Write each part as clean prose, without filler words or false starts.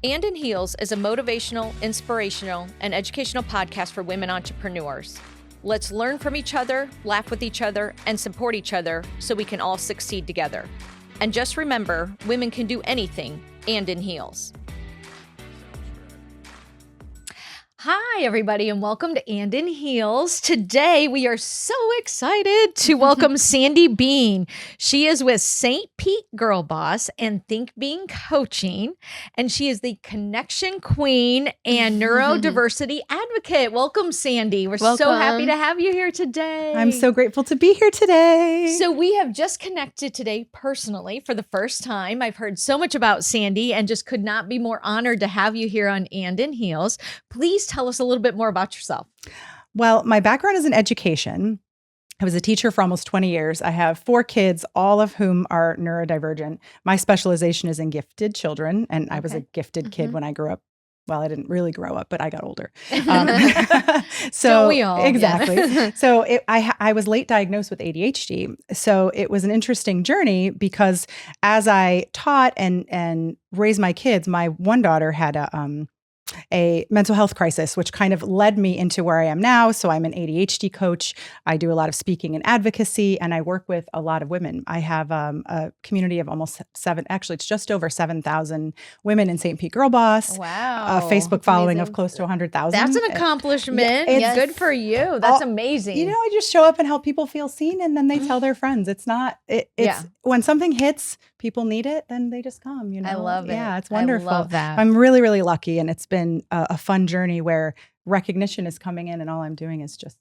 And in Heels is a motivational, inspirational, and educational podcast for women entrepreneurs. Let's learn from each other, laugh with each other, and support each other so we can all succeed together. And just remember, women can do anything, and in heels. Hi, everybody, and welcome to And in Heels. Today, we are so excited to welcome Sandy Bean. She is with St. Pete Girl Boss and Think Being Coaching, and she is the Connection Queen and Neurodiversity Advocate. Welcome, Sandy. We're so happy to have you here today. I'm so grateful to be here today. So we have just connected today personally for the first time. I've heard so much about Sandy and just could not be more honored to have you here on And in Heels. Please tell us a little bit more about yourself. Well, my background is in education. I was a teacher for almost 20 years. I have 4 kids, all of whom are neurodivergent. My specialization is in gifted children, and I was a gifted kid when I grew up. Well, I didn't really grow up, but I got older. So Don't we all? Exactly. Yeah. So I was late diagnosed with ADHD. So it was an interesting journey because as I taught and raised my kids, my one daughter had a mental health crisis, which kind of led me into where I am now. So I'm an ADHD coach. I do a lot of speaking and advocacy, and I work with a lot of women. I have a community of almost it's just over 7,000 women in St. Pete Girl Boss. Wow. A Facebook following of close to 100,000. That's an accomplishment. It's Good for you. That's amazing. You know, I just show up and help people feel seen, and then they tell their friends. It's when something hits, people need it, then they just come, you know. I love it. Yeah, it's wonderful. I love that. I'm really, really lucky, and it's been a fun journey where recognition is coming in, and all I'm doing is just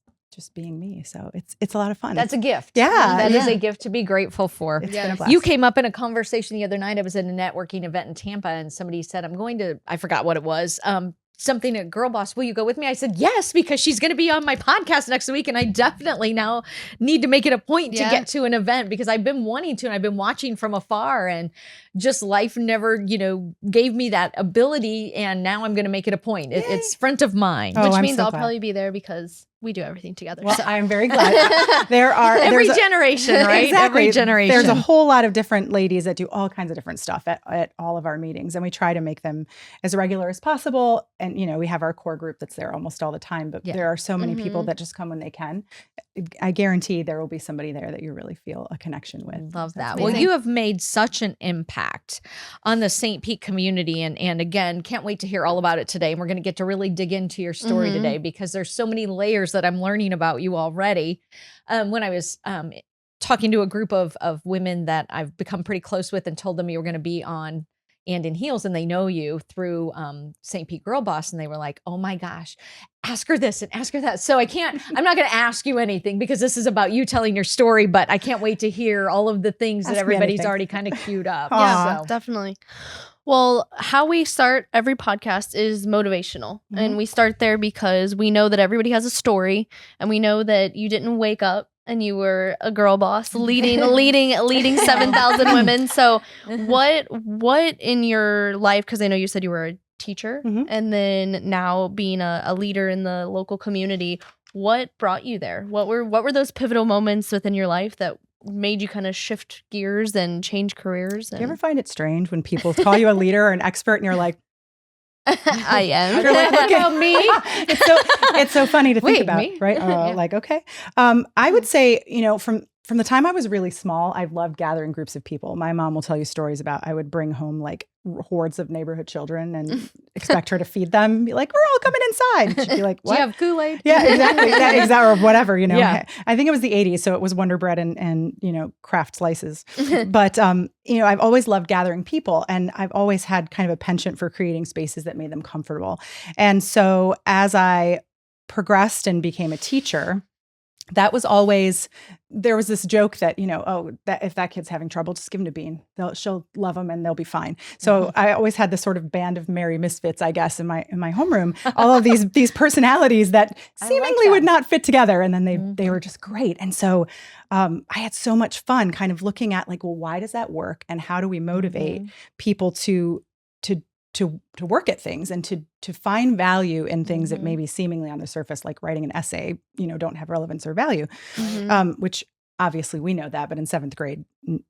being me. So it's a lot of fun. That's a gift. Yeah. That is a gift to be grateful for. It's been a blast. You came up in a conversation the other night. I was at a networking event in Tampa, and somebody said, I forgot what it was. Something at Girl Boss, will you go with me? I said, yes, because she's going to be on my podcast next week. And I definitely now need to make it a point to get to an event because I've been wanting to, and I've been watching from afar, and just life never, gave me that ability. And now I'm going to make it a point. It's front of mind. Which I'm means so I'll glad. probably be there because we do everything together. Well, I'm very glad. Every generation, right? Exactly. Every generation. There's a whole lot of different ladies that do all kinds of different stuff at all of our meetings, and we try to make them as regular as possible. And we have our core group that's there almost all the time, but there are so many people that just come when they can. I guarantee there will be somebody there that you really feel a connection with. Love that. Well, you have made such an impact on the St. Pete community. And again, can't wait to hear all about it today. And we're going to get to really dig into your story today because there's so many layers that I'm learning about you already. When I was talking to a group of women that I've become pretty close with and told them you were going to be on And in Heels, and they know you through St. Pete Girl Boss, and they were like, oh my gosh, ask her this and ask her that. So I'm not going to ask you anything because this is about you telling your story, but I can't wait to hear all of the things that everybody's already kind of queued up. Yeah, definitely. Well, how we start every podcast is motivational. And we start there because we know that everybody has a story, and we know that you didn't wake up and you were a girl boss leading 7,000 women. So what in your life, because I know you said you were a teacher and then now being a leader in the local community, what brought you there? What were those pivotal moments within your life that made you kind of shift gears and change careers? Do you ever find it strange when people call you a leader or an expert and you're like, I am. You're like, What about me? It's so funny to think Wait, about, me? right? Like, okay. I would say, from the time I was really small, I've loved gathering groups of people. My mom will tell you stories about I would bring home like hordes of neighborhood children and expect her to feed them. Be like, we're all coming inside. And she'd be like, what? Do you have Kool-Aid? Yeah, exactly. Or whatever, Yeah. I think it was the 80s, so it was Wonder Bread and craft slices. But, I've always loved gathering people, and I've always had kind of a penchant for creating spaces that made them comfortable. And so as I progressed and became a teacher, that was always, there was this joke that, that if that kid's having trouble, just give him a bean. She'll love them and they'll be fine. So I always had this sort of band of merry misfits, I guess, in my homeroom. All of these personalities that seemingly would not fit together, and then they were just great. And so I had so much fun kind of looking at like, well, why does that work, and how do we motivate people to work at things and to find value in things that maybe seemingly on the surface, like writing an essay, don't have relevance or value, which obviously we know that, but in 7th grade,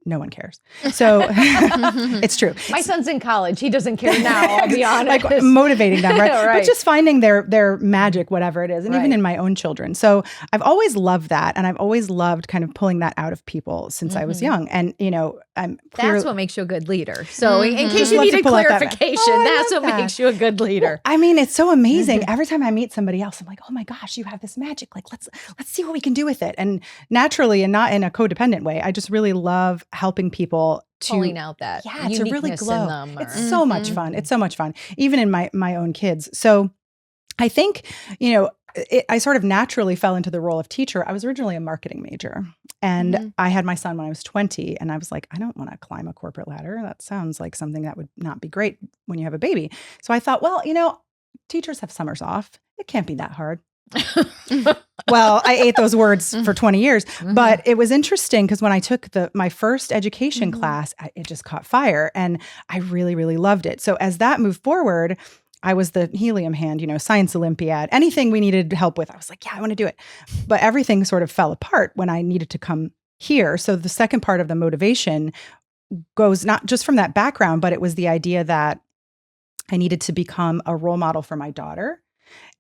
no one cares. So it's true. My son's in college. He doesn't care now, I'll be honest. Like motivating them, right? Right. But just finding their magic, whatever it is. And even in my own children. So I've always loved that. And I've always loved kind of pulling that out of people since I was young. And, that's what makes you a good leader. So in case you needed clarification, that's what makes you a good leader. I mean, it's so amazing. Every time I meet somebody else, I'm like, oh my gosh, you have this magic. Like, let's see what we can do with it. And naturally, and not in a codependent way, I just really love helping people to pulling out that to really glow. in them. It's so much fun. It's so much fun, even in my own kids. So I think, I sort of naturally fell into the role of teacher. I was originally a marketing major, and I had my son when I was 20, and I was like, I don't want to climb a corporate ladder. That sounds like something that would not be great when you have a baby. So I thought, well, teachers have summers off. It can't be that hard. Well, I ate those words for 20 years, but it was interesting because when I took my first education class, it just caught fire, and I really, really loved it. So as that moved forward, I was the helium hand, science Olympiad, anything we needed help with. I was like, yeah, I want to do it. But everything sort of fell apart when I needed to come here. So the second part of the motivation goes not just from that background, but it was the idea that I needed to become a role model for my daughter.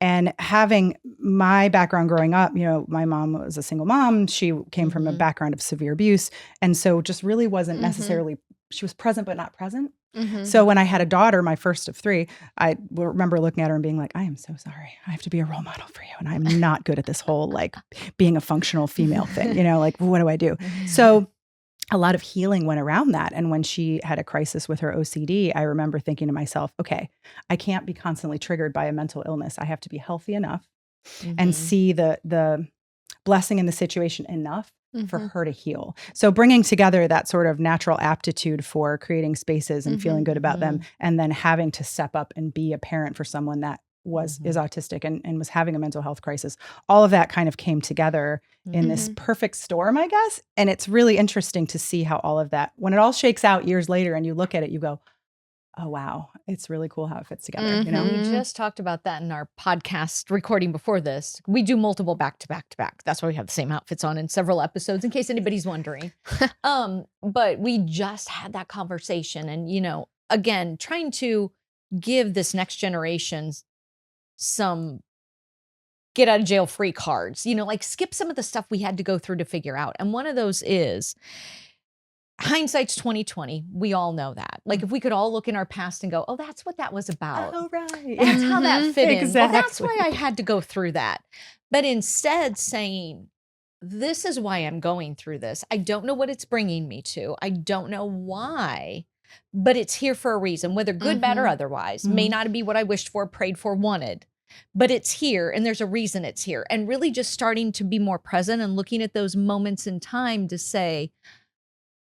And having my background growing up, my mom was a single mom. She came from a background of severe abuse. And so just really wasn't necessarily, she was present, but not present. So when I had a daughter, my first of 3, I remember looking at her and being like, I am so sorry. I have to be a role model for you. And I'm not good at this whole, like, being a functional female thing, like, what do I do? So a lot of healing went around that. And when she had a crisis with her OCD, I remember thinking to myself, okay, I can't be constantly triggered by a mental illness. I have to be healthy enough and see the blessing in the situation enough for her to heal. So bringing together that sort of natural aptitude for creating spaces and feeling good about them, and then having to step up and be a parent for someone that is autistic and was having a mental health crisis. All of that kind of came together in this perfect storm, I guess. And it's really interesting to see how all of that, when it all shakes out years later and you look at it, you go, oh, wow, it's really cool how it fits together. We just talked about that in our podcast recording before this. We do multiple back to back to back. That's why we have the same outfits on in several episodes, in case anybody's wondering. But we just had that conversation, and, again, trying to give this next generation some get out of jail free cards, like skip some of the stuff we had to go through to figure out. And one of those is hindsight's 2020. We all know that. Like, if we could all look in our past and go, oh, that's what that was about. Oh, right. That's how that fit in. Exactly. Well, that's why I had to go through that. But instead saying, this is why I'm going through this. I don't know what it's bringing me to. I don't know why, but it's here for a reason, whether good, bad, or otherwise. May not be what I wished for, prayed for, wanted, but it's here, and there's a reason it's here. And really just starting to be more present and looking at those moments in time to say,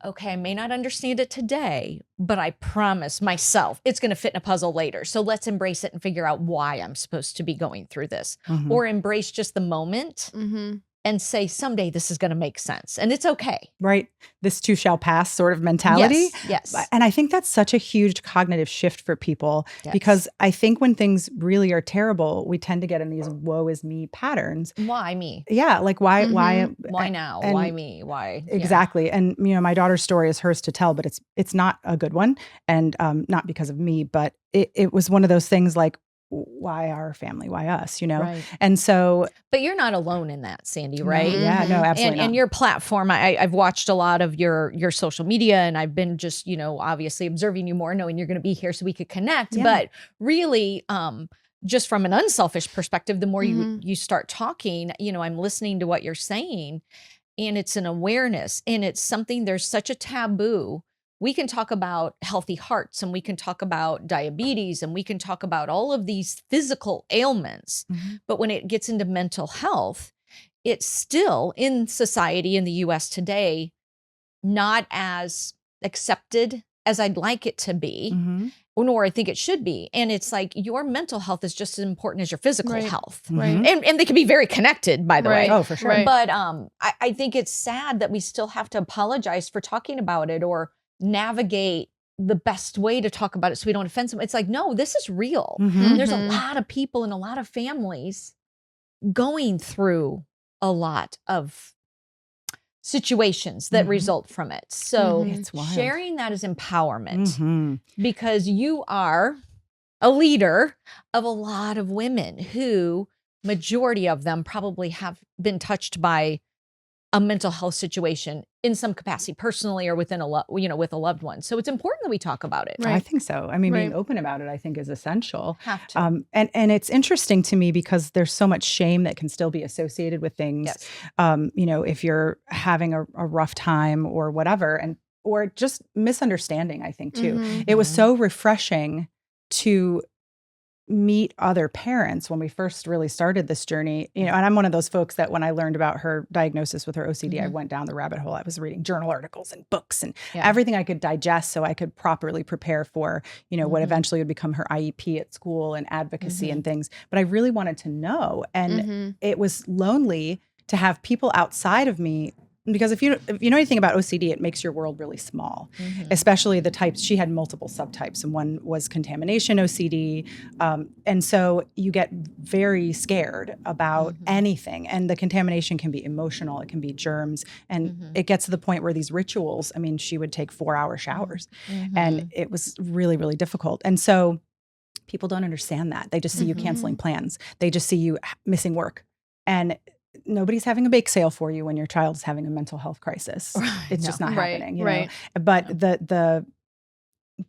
okay, I may not understand it today, but I promise myself it's going to fit in a puzzle later. So let's embrace it and figure out why I'm supposed to be going through this, or embrace just the moment and say, someday this is going to make sense. And it's okay. Right. This too shall pass sort of mentality. Yes. And I think that's such a huge cognitive shift for people, because I think when things really are terrible, we tend to get in these woe is me patterns. Why me? Yeah. Like why now? Why me? Why? Exactly. And, my daughter's story is hers to tell, but it's not a good one. And not because of me, but it was one of those things like, why our family? Why us? Right. And so, but you're not alone in that, Sandy, right? Yeah, no, absolutely not. And your platform, I've watched a lot of your social media, and I've been just, obviously observing you more, knowing you're going to be here so we could connect. Yeah. But really, just from an unselfish perspective, the more you start talking, I'm listening to what you're saying, and it's an awareness, and it's something, there's such a taboo. We can talk about healthy hearts, and we can talk about diabetes, and we can talk about all of these physical ailments. But when it gets into mental health, it's still in society in the US today, not as accepted as I'd like it to be, nor I think it should be. And it's like, your mental health is just as important as your physical health. Right. And they can be very connected, by the way. Oh, for sure. Right. But I think it's sad that we still have to apologize for talking about it, or navigate the best way to talk about it so we don't offend someone. It's like, no, this is real. There's a lot of people and a lot of families going through a lot of situations that result from it. So It's wild. sharing that is empowerment Mhm. because you are a leader of a lot of women who majority of them probably have been touched by a mental health situation in some capacity, personally or within with a loved one. So it's important that we talk about it. Right. I think so. I mean, being Right. open about it, I think, is essential. Have to. And it's interesting to me because there's so much shame that can still be associated with things. Yes. If you're having a rough time or whatever, or just misunderstanding, I think too. Mhm. It was so refreshing to meet other parents when we first really started this journey, and I'm one of those folks that when I learned about her diagnosis with her OCD, I went down the rabbit hole. I was reading journal articles and books and everything I could digest so I could properly prepare for, what eventually would become her IEP at school and advocacy and things. But I really wanted to know. And it was lonely to have people outside of me. Because if you know anything about OCD, it makes your world really small, especially the types. She had multiple subtypes, and one was contamination OCD. And so you get very scared about anything. And the contamination can be emotional. It can be germs. And it gets to the point where these rituals, I mean, she would take 4-hour showers. And it was really, really difficult. And so people don't understand that. They just see you canceling plans. They just see you missing work. And nobody's having a bake sale for you when your child is having a mental health crisis. It's just not happening, know. But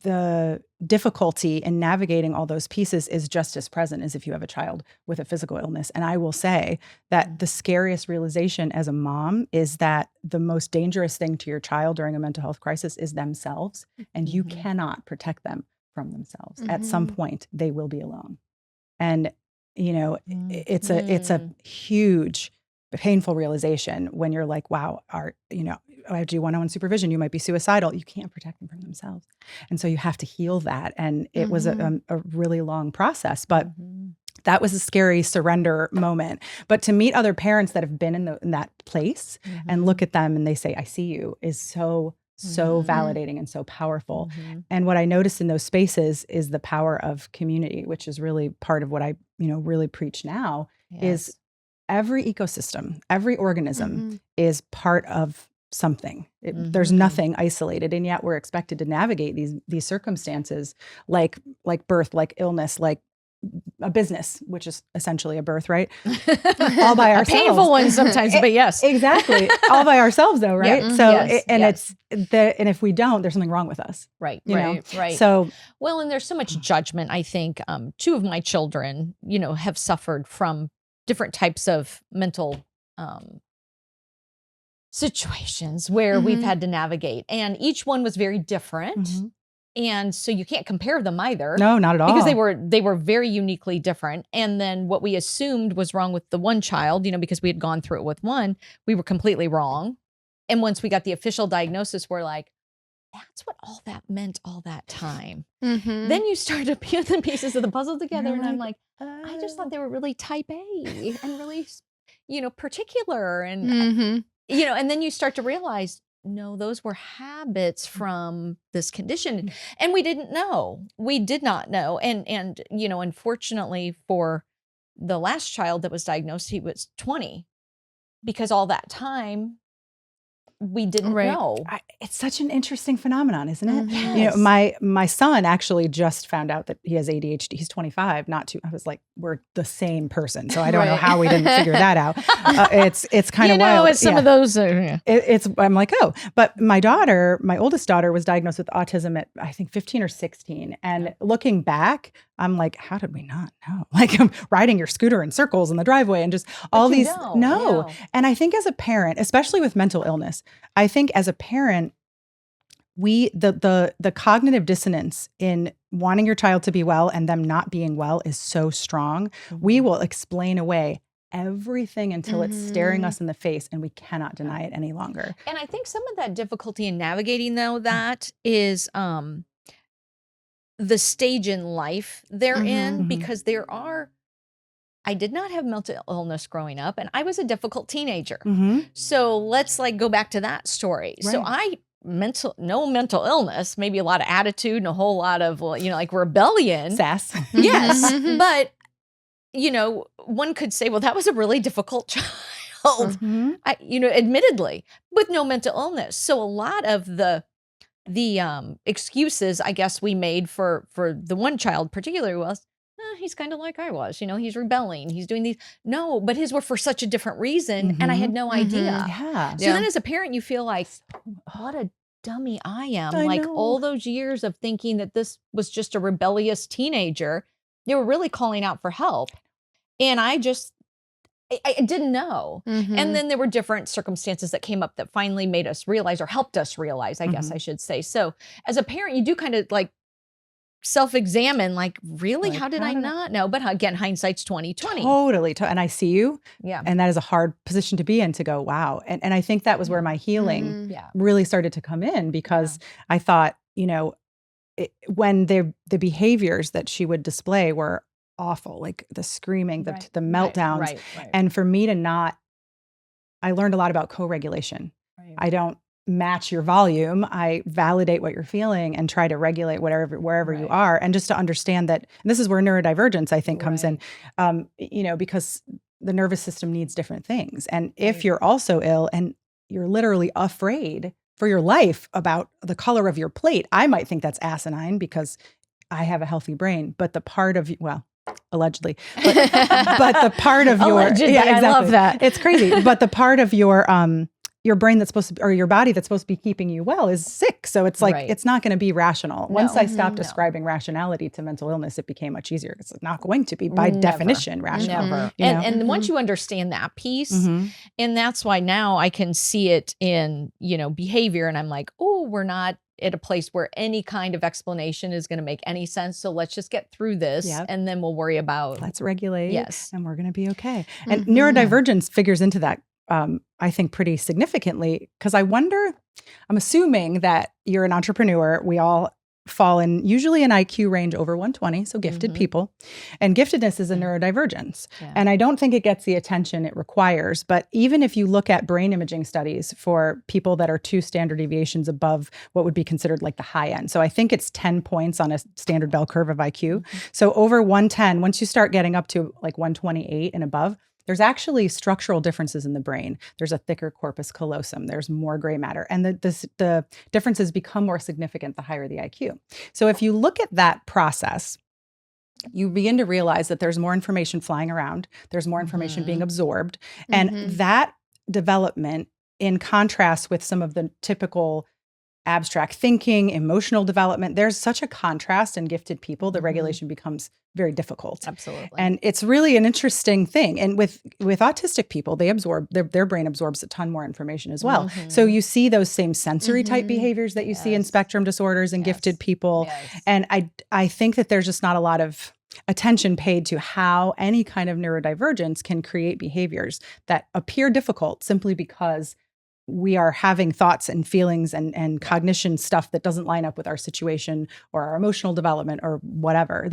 the difficulty in navigating all those pieces is just as present as if you have a child with a physical illness. And I will say that the scariest realization as a mom is that the most dangerous thing to your child during a mental health crisis is themselves, and you cannot protect them from themselves. At some point, they will be alone. And it's a huge, painful realization when you're like, wow, I do one-on-one supervision. You might be suicidal. You can't protect them from themselves. And so you have to heal that. And it was a really long process, but that was a scary surrender moment. But to meet other parents that have been in that place and look at them and they say, I see you, is so validating and so powerful. And what I noticed in those spaces is the power of community, which is really part of what I, really preach now, is every ecosystem, every organism is part of something. There's nothing isolated. And yet we're expected to navigate these circumstances like birth, like illness, like a business, which is essentially a birth, right? All by ourselves. A painful one sometimes, but yes. Exactly. All by ourselves though, right? Yeah. So, Yes. and if we don't, there's something wrong with us. Right. You know? Right. So, well, and there's so much judgment. I think 2 of my children, have suffered from different types of mental situations where we've had to navigate, and each one was very different. And so you can't compare them either. No, not at all. Because they were very uniquely different. And then what we assumed was wrong with the one child, because we had gone through it with one, we were completely wrong. And once we got the official diagnosis, we're like, that's what all that meant all that time. Then you start to put the pieces of the puzzle together, and I'm like, I just thought they were really type A and really, particular. And, and then you start to realize, no, those were habits from this condition. And we didn't know. We did not know. And unfortunately for the last child that was diagnosed, he was 20, because all that time we didn't know. It's such an interesting phenomenon, isn't it? Yes. My son actually just found out that he has ADHD. He's 25, not too. I was like, we're the same person, so I don't know how we didn't figure that out. It's kind of wild. It's some of those. I'm like, oh, but my oldest daughter, was diagnosed with autism at I think 15 or 16, and looking back, I'm like, how did we not know? Like, I'm riding your scooter in circles in the driveway and just all these. No. And I think as a parent, especially with mental illness, I think as a parent, the cognitive dissonance in wanting your child to be well and them not being well is so strong. We will explain away everything until it's staring us in the face and we cannot deny it any longer. And I think some of that difficulty in navigating that is the stage in life they're in, because I did not have mental illness growing up, and I was a difficult teenager. So let's go back to that story. Right. So no mental illness, maybe a lot of attitude and a whole lot of, rebellion. Sass. Yes. But, one could say, well, that was a really difficult child. Mhm. Admittedly, with no mental illness. So a lot of the excuses I guess we made for the one child particularly was, he's kind of like I was, he's rebelling, he's doing these. No, but his were for such a different reason, and I had Mhm. no Mhm. idea. Yeah. So then as a parent, you feel like, what a dummy I am. I Like know. all those years of thinking that this was just a rebellious teenager, they were really calling out for help. And I didn't know. Mhm. And then there were different circumstances that came up that finally made us realize, or helped us realize, I guess I should say. So as a parent, you do kind of like self-examine, like, really, Like, how did how I did I- not know? But again, hindsight's 2020. Totally. And I see you. Yeah. And that is a hard position to be in, to go, wow. And I think that was where my healing Mhm. Yeah. really started to come in, because I thought, when the behaviors that she would display were awful, like the screaming, the meltdowns. Right. And for me to I learned a lot about co-regulation. Right. I don't match your volume. I validate what you're feeling and try to regulate wherever you Right. are. And just to understand that, and this is where neurodivergence, I think, comes in, Right. because the nervous system needs different things. And if Right. you're also ill and you're literally afraid for your life about the color of your plate, I might think that's asinine because I have a healthy brain, but the part of, well, allegedly, but the part of your, Allegedly, I love that. It's crazy. But the part of your brain that's supposed to, or your body that's supposed to be keeping you well, is sick. So it's like, Right. it's not going to be rational. Once I stopped No. ascribing rationality to mental illness, it became much easier. It's not going to be by Never. definition rational. Never. You know? And once you understand that piece, Mhm. and that's why now I can see it in, behavior, and I'm like, oh, we're not at a place where any kind of explanation is going to make any sense. So let's just get through this, Yep. and then we'll worry about. Let's regulate. Yes. And we're going to be okay. And Mhm. neurodivergence figures into that, I think, pretty significantly, because I'm assuming that you're an entrepreneur. We all fall in usually an IQ range over 120, so gifted Mhm. people. And giftedness is a Yeah. neurodivergence. Yeah. And I don't think it gets the attention it requires. But even if you look at brain imaging studies for people that are 2 standard deviations above what would be considered like the high end. So I think it's 10 points on a standard bell curve of IQ. So over 110, once you start getting up to like 128 and above, there's actually structural differences in the brain. There's a thicker corpus callosum. There's more gray matter. And the differences become more significant the higher the IQ. So if you look at that process, you begin to realize that there's more information flying around. There's more information being absorbed. And Mhm. that development, in contrast with some of the typical abstract thinking, emotional development, there's such a contrast in gifted people. The regulation becomes very difficult. Absolutely. And it's really an interesting thing. And with autistic people, they absorb, their brain absorbs a ton more information as well. So you see those same sensory type behaviors that you see in Yes. spectrum disorders and gifted people. Yes. And I think that there's just not a lot of attention paid to how any kind of neurodivergence can create behaviors that appear difficult simply because we are having thoughts and feelings and cognition stuff that doesn't line up with our situation or our emotional development or whatever.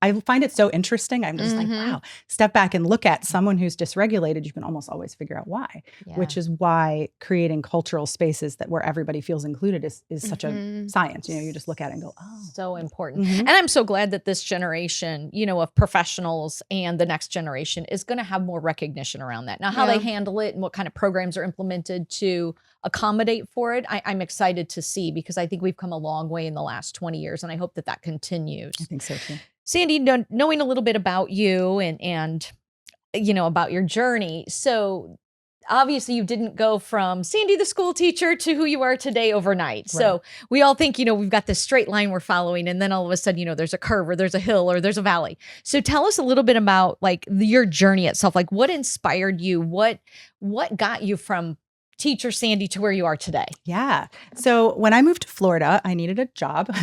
I find it so interesting. I'm just like, wow, step back and look at someone who's dysregulated. You can almost always figure out why, which is why creating cultural spaces where everybody feels included is such a science. You just look at it and go, oh. So important. And I'm so glad that this generation, of professionals and the next generation is going to have more recognition around that. Now, how they handle it and what kind of programs are implemented to accommodate for it, I'm excited to see, because I think we've come a long way in the last 20 years, and I hope that continues. I think so too. Sandy, knowing a little bit about you and about your journey. So obviously you didn't go from Sandy the school teacher to who you are today overnight. Right. So we all think, we've got this straight line we're following, and then all of a sudden, there's a curve or there's a hill or there's a valley. So tell us a little bit about like your journey itself. Like what inspired you? What got you from teacher Sandy to where you are today? Yeah. So when I moved to Florida, I needed a job.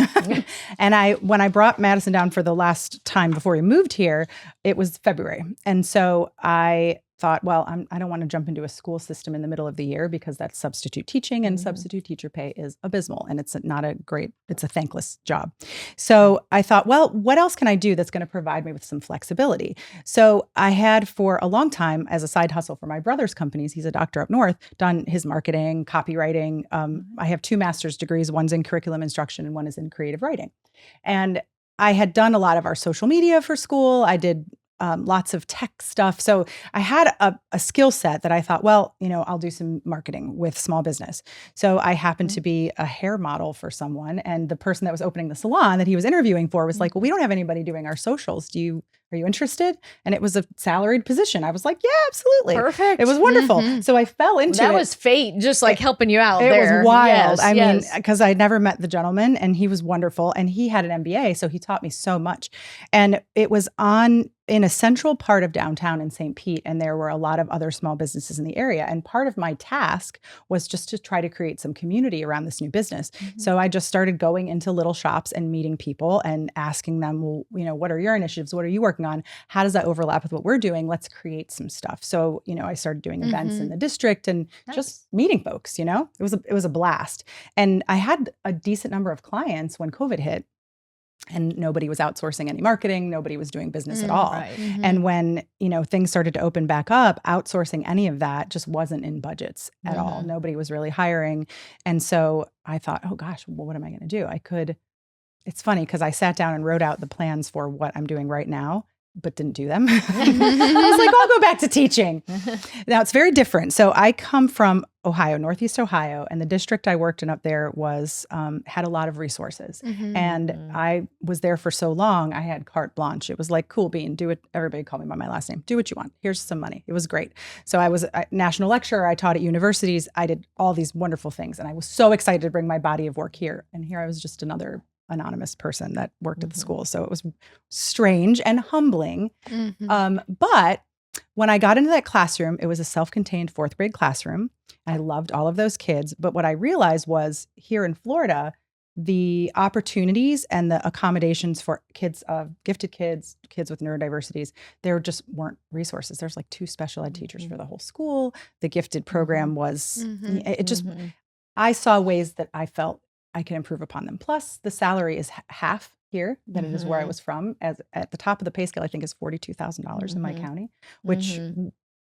And when I brought Madison down for the last time before we moved here, it was February. And so I thought, well, I don't want to jump into a school system in the middle of the year, because that's substitute teaching, and substitute teacher pay is abysmal. And it's a thankless job. So I thought, well, what else can I do that's going to provide me with some flexibility? So I had for a long time, as a side hustle for my brother's companies, he's a doctor up north, done his marketing, copywriting. I have 2 master's degrees. One's in curriculum instruction and one is in creative writing. And I had done a lot of our social media for school. I did lots of tech stuff. So I had a skill set that I thought, well, I'll do some marketing with small business. So I happened to be a hair model for someone. And the person that was opening the salon that he was interviewing for was like, well, we don't have anybody doing our socials. Are you interested? And it was a salaried position. I was like, yeah, absolutely. Perfect. It was wonderful. So I fell into it. That was fate, just like helping you out it there. was wild. Yes, I mean, yes. because I'd never met the gentleman and he was wonderful and he had an MBA. So he taught me so much. And it was in a central part of downtown in St. Pete. And there were a lot of other small businesses in the area. And part of my task was just to try to create some community around this new business. So I just started going into little shops and meeting people and asking them, well, what are your initiatives? What are you working on? How does that overlap with what we're doing? Let's create some stuff. So, I started doing events in the district and just meeting folks, it was a blast. And I had a decent number of clients when COVID hit. And nobody was outsourcing any marketing. Nobody was doing business at all. Right. And when, things started to open back up, outsourcing any of that just wasn't in budgets at all. Nobody was really hiring. And so I thought, oh gosh, well, what am I going to do? It's funny because I sat down and wrote out the plans for what I'm doing right now, but didn't do them. I was like, I'll go back to teaching. Now it's very different. So I come from Ohio, Northeast Ohio, and the district I worked in up there had a lot of resources. And I was there for so long, I had carte blanche. It was like, cool bean, do it. Everybody called me by my last name. Do what you want. Here's some money. It was great. So I was a national lecturer. I taught at universities. I did all these wonderful things. And I was so excited to bring my body of work here. And here I was just another anonymous person that worked at the school. So it was strange and humbling. But when I got into that classroom, it was a self-contained 4th grade classroom. I loved all of those kids. But what I realized was here in Florida, the opportunities and the accommodations for kids, gifted kids with neurodiversities, there just weren't resources. There's like 2 special ed teachers for the whole school. The gifted program was, I saw ways that I felt I can improve upon them. Plus, the salary is half here than it is where I was from. As at the top of the pay scale, I think is $42,000 in my county, which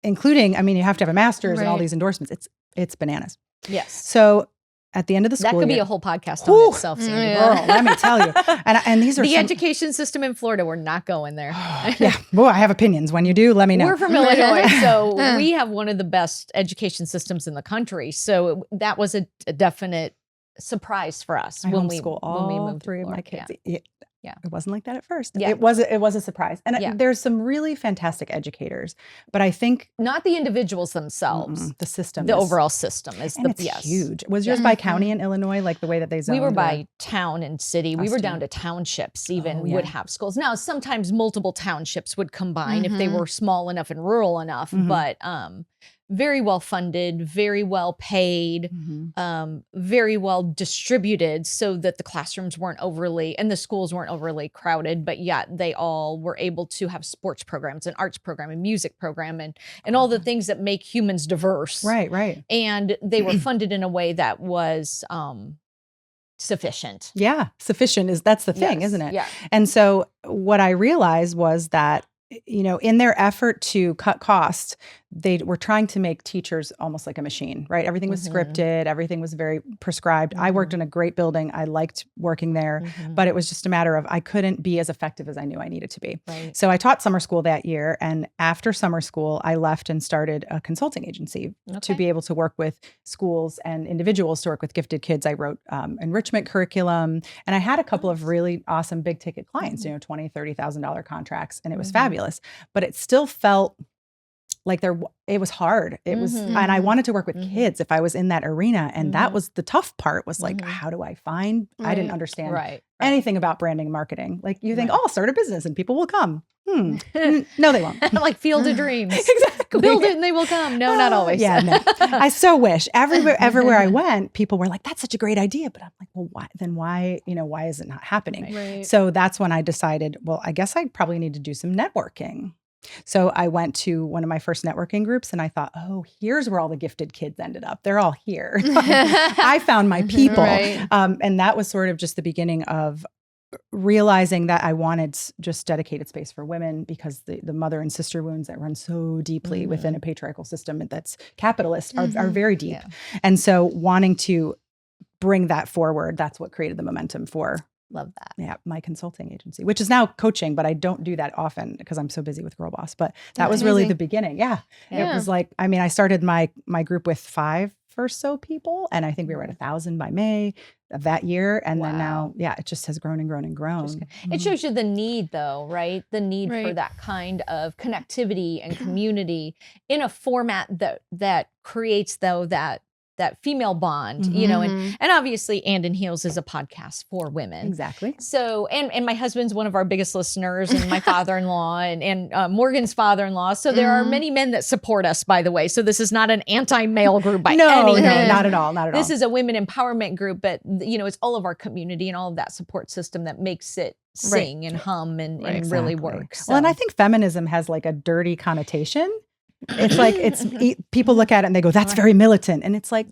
including, you have to have a master's and all these endorsements. It's bananas. Yes. So at the end of the school that could year, be a whole podcast on itself, Sandy. Girl, let me tell you. And these are the education system in Florida. We're not going there. Yeah. Boy, I have opinions. When you do, let me know. We're from Illinois, so we have one of the best education systems in the country. So that was a definite surprise for us I when we homeschool when we all moved to 3 of my Florida. kids. Yeah. It wasn't like that at first. Yeah. It was a surprise. And there's some really fantastic educators, but I think not the individuals themselves. The system, overall system is huge. Was yours by county in Illinois, like the way that they zoned? We were by town and city. We were down to townships even would have schools. Now, sometimes multiple townships would combine if they were small enough and rural enough, but very well funded, very well paid, very well distributed so that the classrooms weren't overly, and the schools weren't overly crowded, but yet they all were able to have sports programs and arts program and music program and all the things that make humans diverse. Right. And they were funded in a way that was sufficient. Yeah. Sufficient that's the thing, isn't it? Yeah. And so what I realized was that, in their effort to cut costs, they were trying to make teachers almost like a machine, right? Everything was scripted. Everything was very prescribed. I worked in a great building. I liked working there, but it was just a matter of I couldn't be as effective as I knew I needed to be. Right. So I taught summer school that year. And after summer school, I left and started a consulting agency to be able to work with schools and individuals to work with gifted kids. I wrote enrichment curriculum, and I had a couple of really awesome big ticket clients, $20,000, $30,000 contracts, and it was fabulous, but it still felt like it was hard. It was, and I wanted to work with kids if I was in that arena. And that was the tough part was like, how do I find, I didn't understand anything about branding and marketing. Like you think, oh, I'll start a business and people will come. No, they won't. Like Field of Dreams. Exactly. Build it and they will come. No, not always. Yeah, no. I so wish everywhere I went, people were like, that's such a great idea. But I'm like, well, why is it not happening? Right. So that's when I decided, well, I guess I probably need to do some networking. So I went to one of my first networking groups and I thought, oh, here's where all the gifted kids ended up. They're all here. I found my people. Right. And that was sort of just the beginning of realizing that I wanted just dedicated space for women because the mother and sister wounds that run so deeply within a patriarchal system that's capitalist are very deep. Yeah. And so wanting to bring that forward, that's what created the momentum for Love that. Yeah, my consulting agency, which is now coaching, but I don't do that often because I'm so busy with Girl Boss. But that was really the beginning. Yeah. It was like, I mean, I started my group with 5 or so people, and I think we were at 1,000 by May of that year. And then now, it just has grown and grown and grown. It shows you the need, though, right? The need for that kind of connectivity and community in a format that creates, though, that female bond, you know, and obviously And in Heels is a podcast for women. Exactly. So, and my husband's one of our biggest listeners, and my father-in-law and Morgan's father-in-law. So there are many men that support us, by the way. So this is not an anti-male group by any means. No, not at all. Not at all. This is a women empowerment group, but you know, it's all of our community and all of that support system that makes it sing and hum and really work. So. Well, and I think feminism has like a dirty connotation. It's like people look at it and they go, that's very militant. And it's like,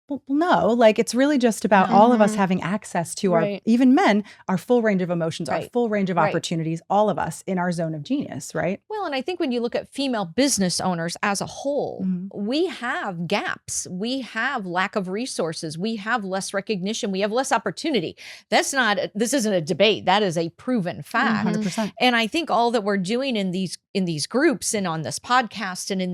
well, no, like it's really just about all of us having access to our, even men, our full range of emotions, our full range of opportunities, all of us in our zone of genius, right? Well, and I think when you look at female business owners as a whole, we have gaps. We have lack of resources. We have less recognition. We have less opportunity. This isn't a debate. That is a proven fact. 100%. And I think all that we're doing in these groups and on this podcast and in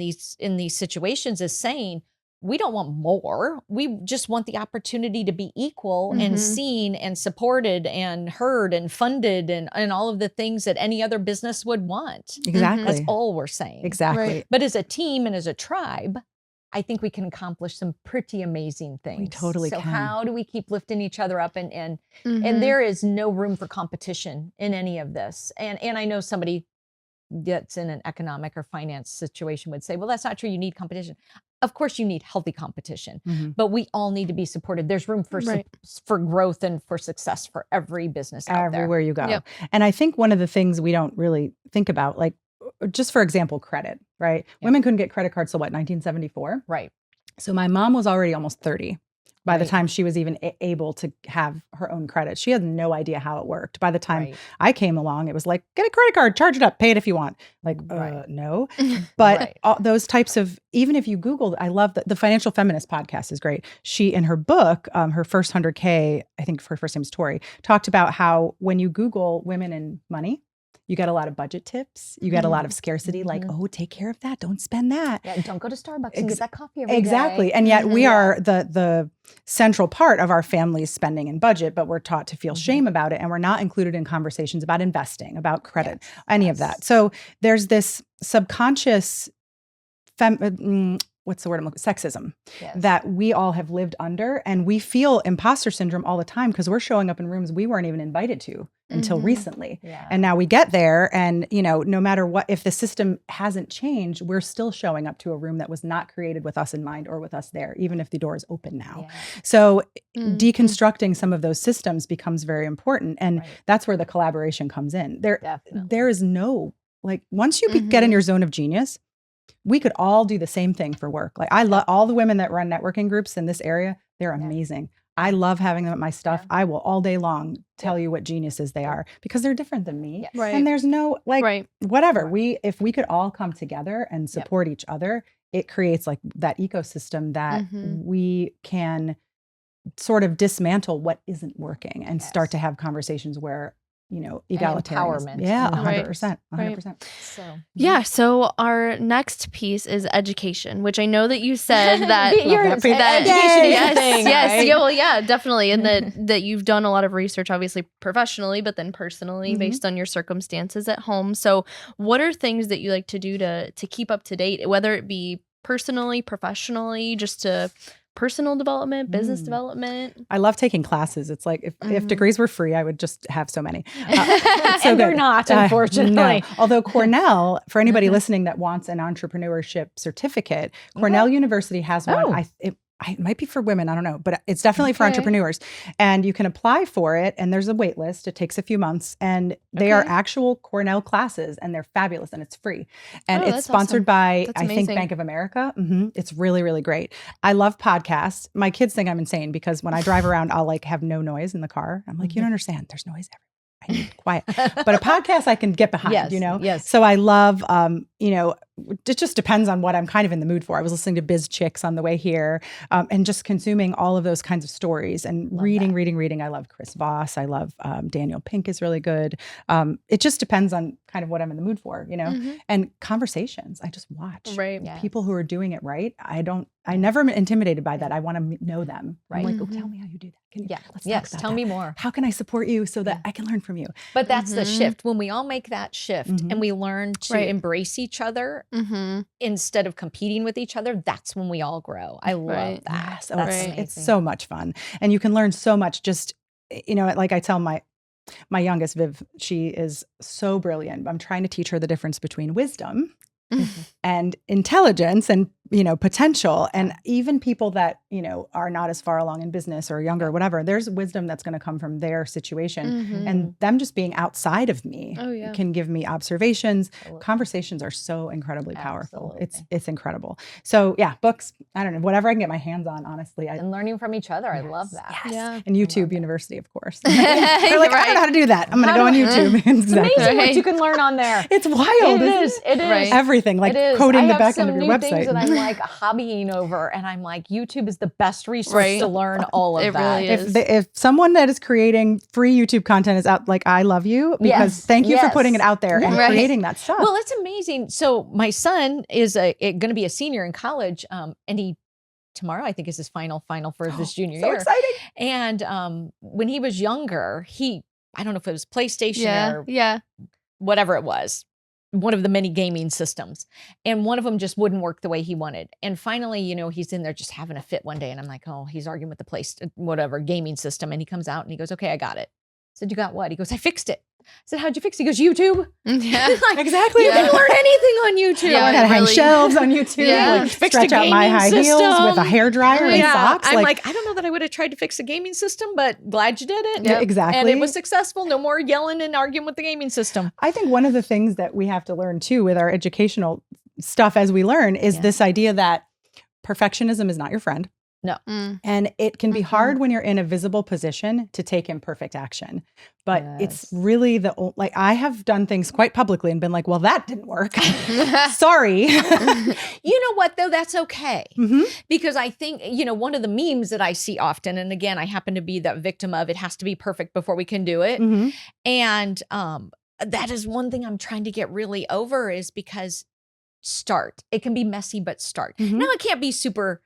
these situations is saying, we don't want more. We just want the opportunity to be equal and seen and supported and heard and funded and all of the things that any other business would want. Exactly. That's all we're saying. Exactly. Right. But as a team and as a tribe, I think we can accomplish some pretty amazing things. We totally can. can. So how do we keep lifting each other up? And there is no room for competition in any of this. And I know somebody that's in an economic or finance situation would say, well, that's not true. You need competition. Of course, you need healthy competition, but we all need to be supported. There's room for growth and for success for every business out there. Everywhere you go. And I think one of the things we don't really think about, like, just for example, credit, right? Women couldn't get credit cards till what, 1974? Right. So my mom was already almost 30 by the time she was even able to have her own credit. She had no idea how it worked. By the time I came along, it was like, get a credit card, charge it up, pay it if you want. Like, no. But all those types of, even if you Googled, I love the Financial Feminist podcast is great. She, in her book, her first 100K, I think her first name is Tori, talked about how when you Google women and money, you get a lot of budget tips. You get a lot of scarcity, like, oh, take care of that. Don't spend that. Yeah, don't go to Starbucks and get that coffee every day. And yet we are the central part of our family's spending and budget, but we're taught to feel shame about it. And we're not included in conversations about investing, about credit, any of that. So there's this subconscious what's the word? Sexism that we all have lived under, and we feel imposter syndrome all the time because we're showing up in rooms we weren't even invited to until recently. And now we get there, and you know, no matter what, if the system hasn't changed, we're still showing up to a room that was not created with us in mind or with us there, even if the door is open now. So deconstructing some of those systems becomes very important, and that's where the collaboration comes in. There is no, like, once you get in your zone of genius, we could all do the same thing for work. Like, I love all the women that run networking groups in this area. They're amazing. I love having them at my stuff. I will all day long tell you what geniuses they are because they're different than me. And there's no, like, whatever. If we could all come together and support each other, it creates like that ecosystem that we can sort of dismantle what isn't working and start to have conversations where, you know, egalitarian empowerment. Yeah, 100%. 100%. So our next piece is education, which I know that you said that education thing. Yes, definitely. And that you've done a lot of research, obviously professionally, but then personally based on your circumstances at home. So what are things that you like to do to keep up to date, whether it be personally, professionally, just to personal development, business development? I love taking classes. It's like if degrees were free, I would just have so many. And they're not, unfortunately. No. Although Cornell, for anybody listening that wants an entrepreneurship certificate, Cornell University has one. It might be for women, I don't know, but it's definitely for entrepreneurs. And you can apply for it, and there's a wait list. It takes a few months, and they are actual Cornell classes, and they're fabulous, and it's free. And it's sponsored by, I think, Bank of America. It's really, really great. I love podcasts. My kids think I'm insane because when I drive around, I'll like have no noise in the car. I'm like, you don't understand. There's noise everywhere. I need quiet. But a podcast I can get behind, you know? Yes. So I love, you know, it just depends on what I'm kind of in the mood for. I was listening to Biz Chicks on the way here, and just consuming all of those kinds of stories and reading. I love Chris Voss. I love Daniel Pink is really good. It just depends on kind of what I'm in the mood for, and conversations. I just watch people who are doing it right. I never am intimidated by that. I want to know them. Right. I'm like, tell me how you do that. Let's talk about tell me more. How can I support you so that I can learn from you? But that's the shift. When we all make that shift and we learn to embrace each other instead of competing with each other, that's when we all grow. I love that. Yes. It's so much fun. And you can learn so much just, like I tell my youngest, Viv, she is so brilliant. I'm trying to teach her the difference between wisdom and intelligence and, potential. And even people that, are not as far along in business or younger or whatever, there's wisdom that's going to come from their situation. And them just being outside of me can give me observations. Conversations are so incredibly powerful. It's incredible. So books, I don't know, whatever I can get my hands on, honestly. And learning from each other. I love that. Yes. Yeah. And YouTube University, of course. They're like, I don't know how to do that. I'm going to go on YouTube. It's amazing what you can learn on there. It's wild. It is. Everything, like coding the back end of your website. Things that I'm like hobbying over, and I'm like, YouTube is the best resource to learn all of that. Really is. If someone that is creating free YouTube content is out, like, I love you because thank you for putting it out there and creating that stuff. Well, it's amazing. So my son is going to be a senior in college, and tomorrow I think is his final for this junior year. So exciting! And when he was younger, I don't know if it was PlayStation or whatever it was, one of the many gaming systems. And one of them just wouldn't work the way he wanted. And finally, he's in there just having a fit one day. And I'm like, oh, he's arguing with the whatever gaming system. And he comes out and he goes, okay, I got it. I said, you got what? He goes, I fixed it. I said, how'd you fix it? He goes, YouTube. Yeah, exactly. You can learn anything on YouTube. I got to hang shelves on YouTube. Like, stretch out my high heels with a hairdryer and socks. I'm like, I don't know that I would have tried to fix a gaming system, but glad you did it. Yeah, exactly. And it was successful. No more yelling and arguing with the gaming system. I think one of the things that we have to learn too with our educational stuff as we learn is this idea that perfectionism is not your friend. No. And it can be hard when you're in a visible position to take imperfect action. But it's really I have done things quite publicly and been like, well, that didn't work. Sorry. You know what, though? That's okay. Because I think, one of the memes that I see often, and again, I happen to be the victim of it has to be perfect before we can do it. And that is one thing I'm trying to get really over is because start. It can be messy, but start. Now, it can't be super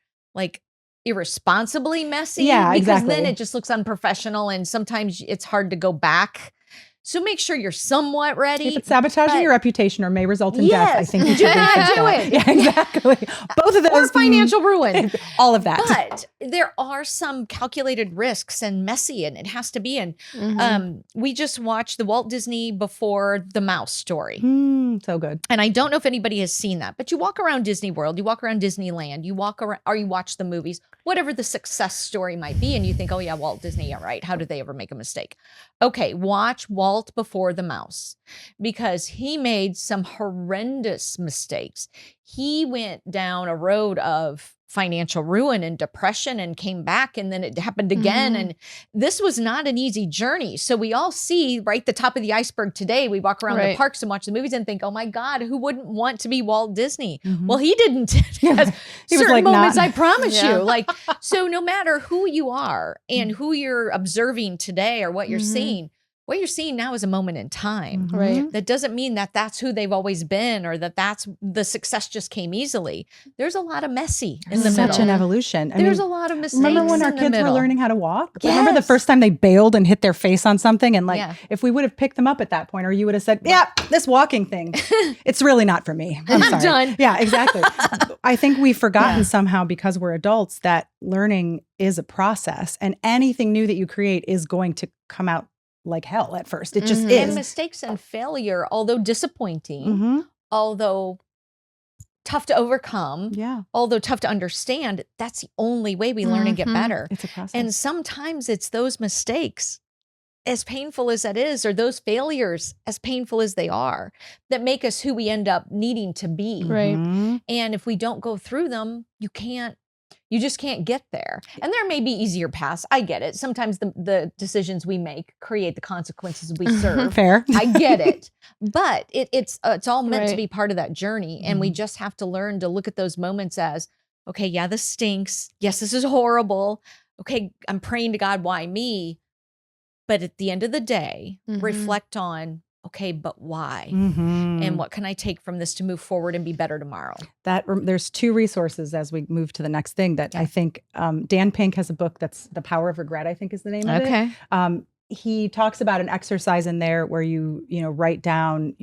irresponsibly messy because then it just looks unprofessional and sometimes it's hard to go back. So make sure you're somewhat ready. If it's sabotaging your reputation or may result in death, I think you do not do it. Yeah, exactly. Both of those. Or financial ruin. All of that. But there are some calculated risks and messy, and it has to be. And we just watched the Walt Disney Before the Mouse story. So good. And I don't know if anybody has seen that, but you walk around Disney World, you walk around Disneyland, you walk around, or you watch the movies, whatever the success story might be, and you think, oh yeah, Walt Disney, all right, how did they ever make a mistake? Okay, watch Walt Before the Mouse, because he made some horrendous mistakes. He went down a road of financial ruin and depression and came back, and then it happened again. And this was not an easy journey. So we all see the top of the iceberg today. We walk around the parks and watch the movies and think, oh my God, who wouldn't want to be Walt Disney? Well, he didn't. He was certain moments, I promise you. So no matter who you are and who you're observing today or what you're seeing, what you're seeing now is a moment in time. Right. That doesn't mean that that's who they've always been or that that's the success just came easily. There's a lot of messy in the middle. Such an evolution. There's a lot of mistakes. Remember when our kids were learning how to walk? Yes. Remember the first time they bailed and hit their face on something? And if we would have picked them up at that point, or you would have said, yeah, this walking thing, it's really not for me. I'm sorry. Done. Yeah, exactly. I think we've forgotten somehow because we're adults that learning is a process, and anything new that you create is going to come out like hell at first. It just is. And mistakes and failure, although disappointing, although tough to overcome, although tough to understand, that's the only way we learn and get better. It's a process. And sometimes it's those mistakes, as painful as that is, or those failures, as painful as they are, that make us who we end up needing to be. Right. And if we don't go through them, you can't You just can't get there. And there may be easier paths. I get it. Sometimes the decisions we make create the consequences we serve. Fair. I get it. But it's all meant to Right. be part of that journey. And we just have to learn to look at those moments as, okay, yeah, this stinks. Yes, this is horrible. Okay, I'm praying to God, why me? But at the end of the day, reflect on, okay, but why? And what can I take from this to move forward and be better tomorrow? There's 2 resources as we move to the next thing that I think Dan Pink has a book that's The Power of Regret, I think is the name of it. He talks about an exercise in there where you write down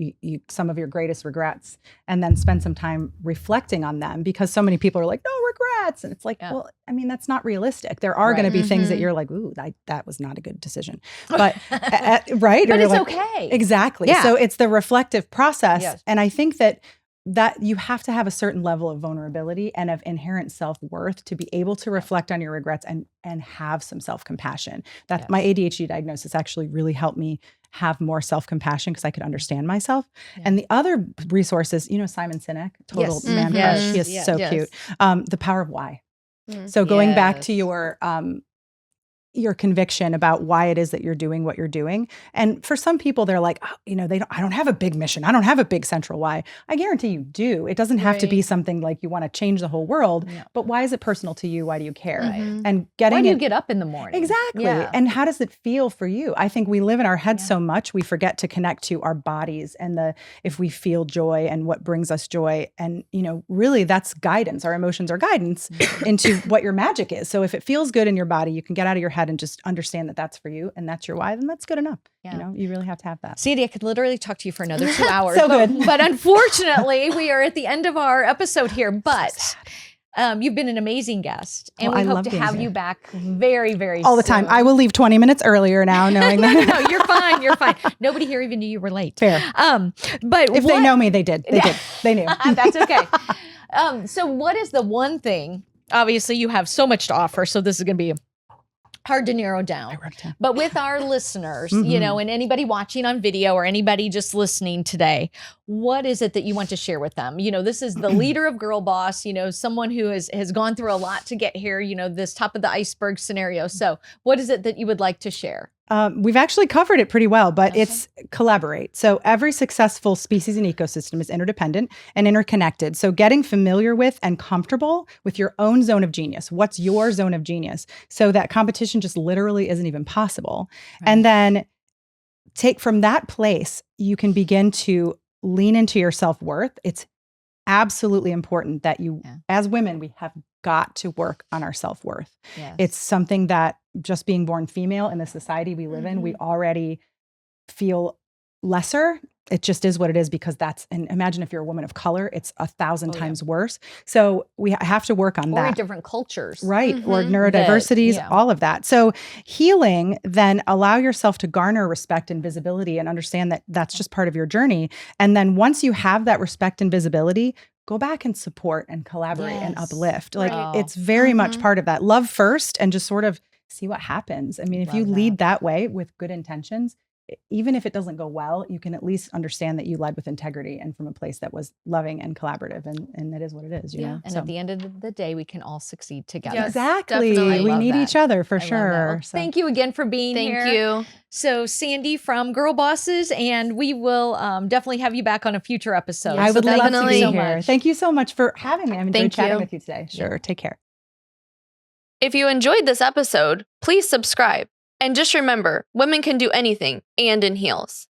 some of your greatest regrets and then spend some time reflecting on them, because so many people are like, no regrets. And it's like, well, I mean, that's not realistic. There are going to be things that you're like, ooh, that was not a good decision. But right. But or it's like, okay. Exactly. Yeah. So it's the reflective process. Yes. And I think that you have to have a certain level of vulnerability and of inherent self-worth to be able to reflect on your regrets and have some self-compassion. That's my ADHD diagnosis actually really helped me have more self-compassion because I could understand myself. And the other resources, Simon Sinek, total man crush. She is so cute. The Power of Why. So going back to your conviction about why it is that you're doing what you're doing. And for some people, they're like, oh, I don't have a big mission. I don't have a big central why. I guarantee you do. It doesn't have to be something like you want to change the whole world, but why is it personal to you? Why do you care? And why do you get up in the morning? Exactly. And how does it feel for you? I think we live in our heads so much, we forget to connect to our bodies and if we feel joy and what brings us joy. And, really that's guidance. Our emotions are guidance into what your magic is. So if it feels good in your body, you can get out of your head and just understand that that's for you and that's your why, then that's good enough. You really have to have that. Sandy, I could literally talk to you for another 2 hours. So good. But unfortunately, we are at the end of our episode here. But you've been an amazing guest. And we hope to have you back very, very soon. All the time. I will leave 20 minutes earlier now knowing that. No, you're fine. You're fine. Nobody here even knew you were late. Fair. But if they know me, they did. They did. They knew. That's okay. So what is the one thing, obviously you have so much to offer, so this is going to be hard to narrow down. But with our listeners, and anybody watching on video or anybody just listening today, what is it that you want to share with them? This is the leader of Girl Boss, someone who has gone through a lot to get here, this top of the iceberg scenario. So what is it that you would like to share? We've actually covered it pretty well, but it's collaborate. So every successful species and ecosystem is interdependent and interconnected. So getting familiar with and comfortable with your own zone of genius. What's your zone of genius? So that competition just literally isn't even possible. And then take from that place, you can begin to lean into your self-worth. It's absolutely important that as women, we have got to work on our self-worth. It's something that just being born female in the society we live in, we already feel lesser. It just is what it is because and imagine if you're a woman of color, it's 1,000 times worse. So we have to work on that. Or in different cultures. Right. Or neurodiversities, all of that. So healing, then allow yourself to garner respect and visibility and understand that that's just part of your journey. And then once you have that respect and visibility, go back and support and collaborate and uplift. Like it's very much part of that. Love first and just sort of see what happens. I mean, if you lead that way with good intentions, even if it doesn't go well, you can at least understand that you led with integrity and from a place that was loving and collaborative. And that is what it is, you know? And at the end of the day, we can all succeed together. Yes, exactly. definitely. We need each other for sure. Well, thank you again for being here. Thank you. So Sandy from Girl Bosses, and we will definitely have you back on a future episode. I would love to definitely. be So here. much. Thank you so much for having me. I've enjoyed Thank chatting you. with you today. Sure. Take care. If you enjoyed this episode, please subscribe. And just remember, women can do anything and in heels.